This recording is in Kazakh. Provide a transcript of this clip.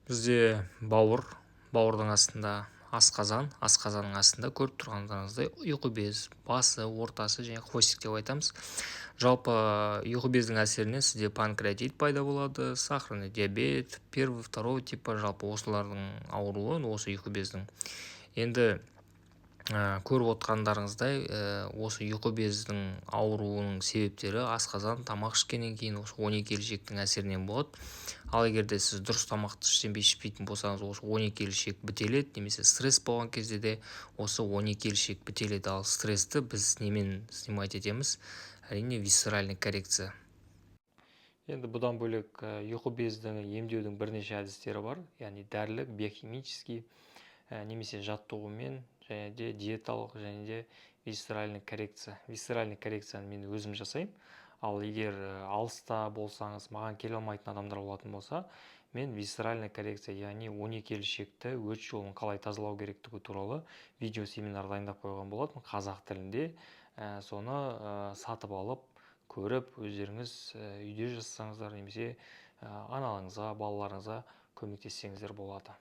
Бізде бауырдың астында асқазанның астында көріп тұрғандарыңыздай ұйқы без, басы, ортасы және хвостик деп айтамыз. Жалпы ұйқы бездің әсерінен сізде панкреатит пайда болады, сахарный диабет, первый, второй типі, жалпы осылардың ауруы осы ұйқы бездің. Енді көріп отқандарыңыздай, осы ұйқы бездің ауруының себептері асқазан тамақ ішкеннен кейін осы 12 желшектің әсерінен болады. Ал егер де сіз дұрыс тамақты ішпейтін болсаңыз, осы 12 желшек бітеледі, немесе стресс болған кезде де осы 12 желшек бітеледі. Ал стрессті біз немен снимать етеміз? Әрине, висцеральный коррекция. Енді бұдан бөлек ұйқы бездің емдеудің бірнеше әдістері бар, яғни дәрілік, биохимический, немесе жаттығумен, және де диеталық, және де висцеральный коррекция. Висцеральный коррекцияны мен өзім жасаймын. Ал егер алыста болсаңыз, маған келе алмайтын адамдар болатын болса, мен висцеральный коррекция, яғни 12 желшекті өт жолын қалай тазалау керектігі туралы видео семинар дайындап қойған болатын қазақ тілінде. Соны сатып алып, көріп, өздеріңіз үйде жасасаңыздар, немесе аналарыңызға, балаларыңызға көмектессеңіздер болады.